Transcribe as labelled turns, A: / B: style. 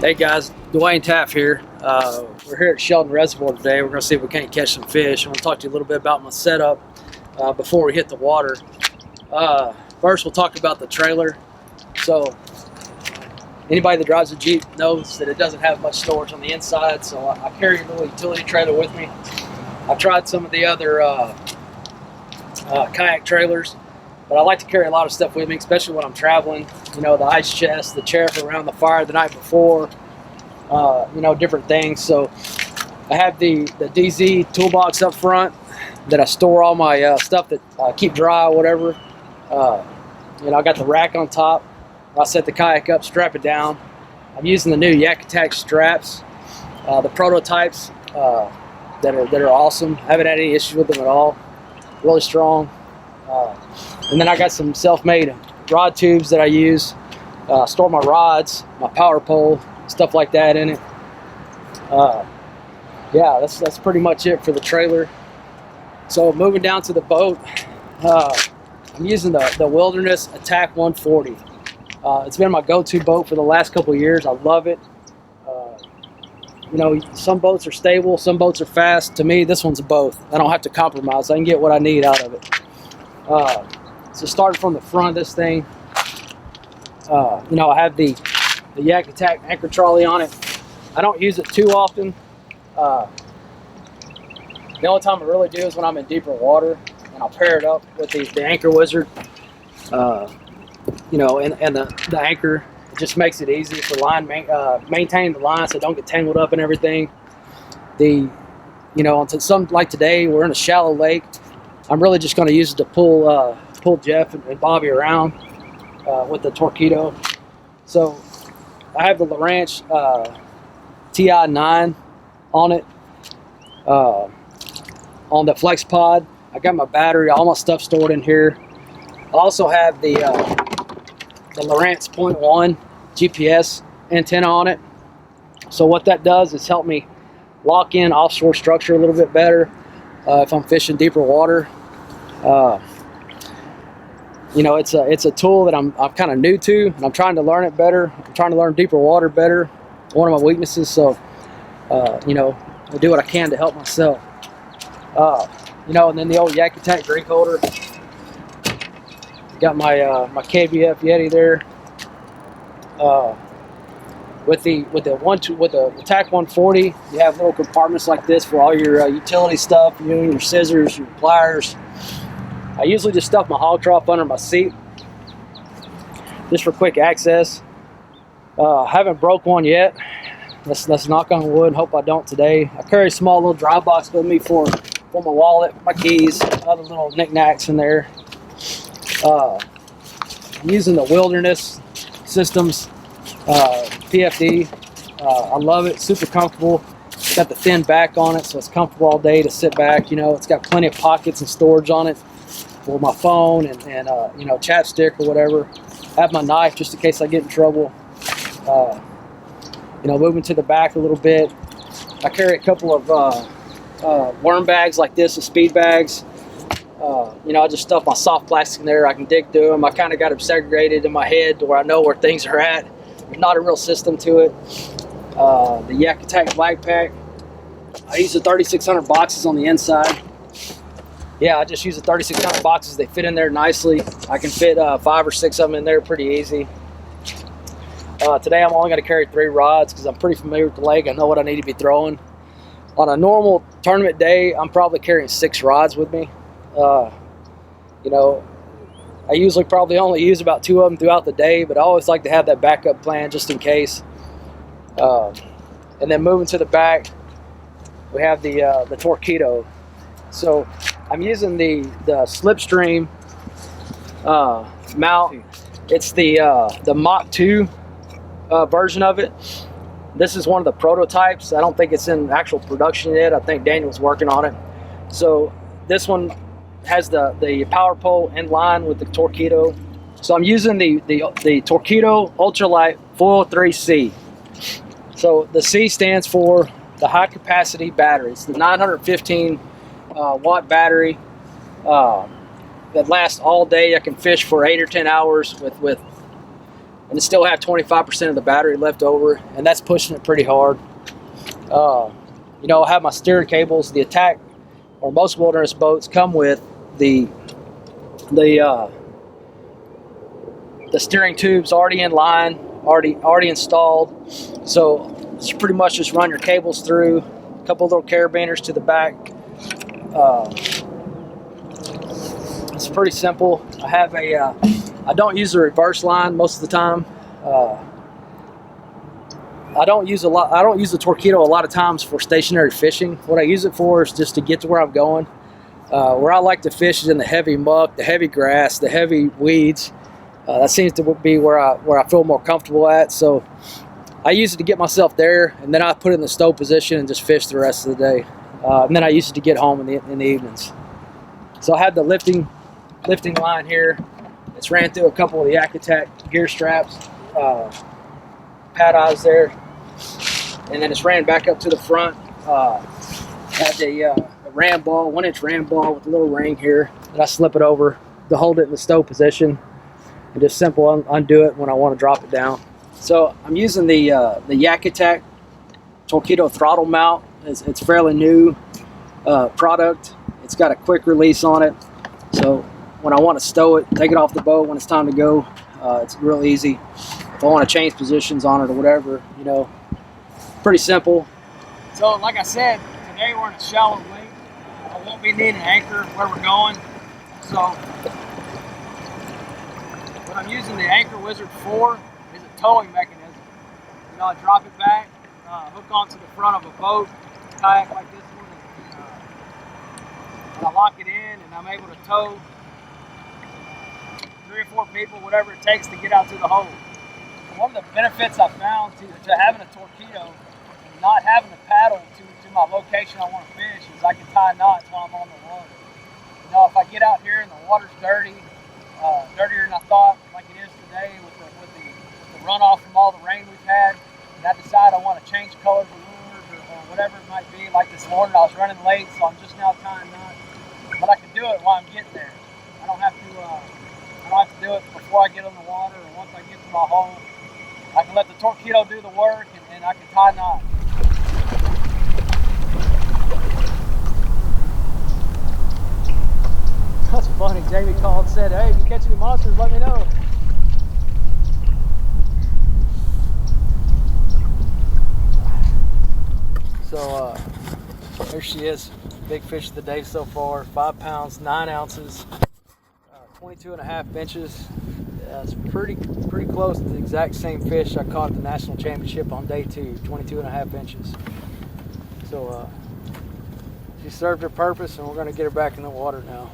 A: Hey guys, Dwayne Taff here. We're here at Sheldon Reservoir today. We're going to see if we can't catch some fish. I want to talk to you a little bit about my setup before we hit the water. First, we'll talk about the trailer. So, anybody that drives a Jeep knows that it doesn't have much storage on the inside, so I carry a little utility trailer with me. I tried some of the other kayak trailers, but I like to carry a lot of stuff with me, especially when I'm traveling. You know, the ice chest, the chair for around the fire the night before, you know, different things. So I have the DZ toolbox up front that I store all my stuff that I keep dry or whatever. You know, I got the rack on top. I set the kayak up, strap it down. I'm using the new YakAttack straps, the prototypes that are awesome. I haven't had any issues with them at all. Really strong. And then I got some self-made rod tubes that I use. Store my rods, my power pole, stuff like that in it. Yeah, that's pretty much it for the trailer. So moving down to the boat, I'm using the Wilderness ATAK 140. It's been my go-to boat for the last couple of years. I love it. You know, some boats are stable, some boats are fast. To me, this one's both. I don't have to compromise. I can get what I need out of it. So starting from the front of this thing, you know, I have the YakAttack anchor trolley on it. I don't use it too often. The only time I really do is when I'm in deeper water, and I'll pair it up with the anchor wizard. You know, and the anchor, it just makes it easy for maintaining the line so it don't get tangled up and everything. You know, until some like today, we're in a shallow lake. I'm really just going to use it to pull Jeff and Bobby around with the Torqeedo. So I have the Lowrance Ti 9 on it. On the flex pod, I got my battery, all my stuff stored in here. I also have the Lowrance Point-1 GPS antenna on it. So what that does is help me lock in offshore structure a little bit better if I'm fishing deeper water. You know, it's a tool that I'm kind of new to, and I'm trying to learn it better. I'm trying to learn deeper water better. One of my weaknesses, so you know, I do what I can to help myself. You know, and then the old YakAttack drink holder. Got my my KBF Yeti there. With the ATAK 140, you have little compartments like this for all your utility stuff, you know, your scissors, your pliers. I usually just stuff my Hawg Trough under my seat, just for quick access. I haven't broke one yet. Let's knock on wood. Hope I don't today. I carry a small little dry box with me for my wallet, my keys, other little knickknacks in there. I'm using the Wilderness Systems PFD. I love it. Super comfortable. It's got the thin back on it, so it's comfortable all day to sit back. You know, it's got plenty of pockets and storage on it for my phone and you know, chapstick or whatever. I have my knife just in case I get in trouble. You know, moving to the back a little bit, I carry a couple of worm bags like this, and speed bags. You know, I just stuff my soft plastic in there. I can dig through them. I kind of got them segregated in my head to where I know where things are at. There's not a real system to it. The YakAttack flag pack, I use the 3600 boxes on the inside. Yeah, I just use the 3600 boxes. They fit in there nicely. I can fit 5 or 6 of them in there pretty easy. Today I'm only going to carry 3 rods because I'm pretty familiar with the lake. I know what I need to be throwing. On a normal tournament day, I'm probably carrying 6 rods with me. You know, I usually probably only use about 2 of them throughout the day, but I always like to have that backup plan just in case. And then moving to the back, we have the Torqeedo. So I'm using the Slipstream mount. It's the Mach 2 version of it. This is one of the prototypes. I don't think it's in actual production yet. I think Daniel's working on it. So this one has the power pole in line with the Torqeedo. So I'm using the Torqeedo Ultralight 403C. So the C stands for the high capacity battery. It's the 915 watt battery that lasts all day. I can fish for 8 or 10 hours with and it still have 25% of the battery left over, and that's pushing it pretty hard. You know, I have my steering cables. The ATAK, or most wilderness boats, come with the steering tubes already in line, already installed. So it's pretty much just run your cables through, a couple little carabiners to the back. It's pretty simple. I have a I don't use a reverse line most of the time. I don't use the Torqeedo a lot of times for stationary fishing. What I use it for is just to get to where I'm going. Where I like to fish is in the heavy muck, the heavy grass, the heavy weeds. That seems to be where I feel more comfortable at. So I use it to get myself there, and then I put it in the stow position and just fish the rest of the day. And then I use it to get home in the evenings. So I have the lifting line here. It's ran through a couple of the YakAttack gear straps, pad eyes there, and then it's ran back up to the front. Has a ram ball, 1-inch ram ball with a little ring here that I slip it over to hold it in the stow position, and just simple undo it when I want to drop it down. So I'm using the YakAttack Torqeedo throttle mount. It's fairly new product. It's got a quick release on it, so when I want to stow it, take it off the boat when it's time to go, it's real easy. If I want to change positions on it or whatever, you know, pretty simple. So like I said, today we're in a shallow lake. I won't be needing an anchor where we're going. So what I'm using the Anchor Wizard for is a towing mechanism. You know, I drop it back, hook onto the front of a boat, kayak like this one, and I lock it in, and I'm able to tow 3 or 4 people, whatever it takes to get out to the hole. One of the benefits I found to having a Torqeedo and not having to paddle to my location I want to fish is I can tie knots while I'm on the water. You know, if I get out here and the water's dirty, dirtier than I thought, like it is today with the runoff from all the rain we've had, and I decide I want to change colors of lures or whatever it might be, like this morning I was running late, so I'm just now tying knots. But I can do it while I'm getting there. I don't have to do it before I get on the water or once I get to my hole. I can let the Torqeedo do the work, and I can tie knots. That's funny. Jamie called and said, "Hey, if you catch any monsters, let me know." So there she is. Big fish of the day so far. 5 pounds, 9 ounces, 22.5 inches. It's pretty close to the exact same fish I caught at the national championship on day 2, 22.5 inches. So she served her purpose, and we're going to get her back in the water now.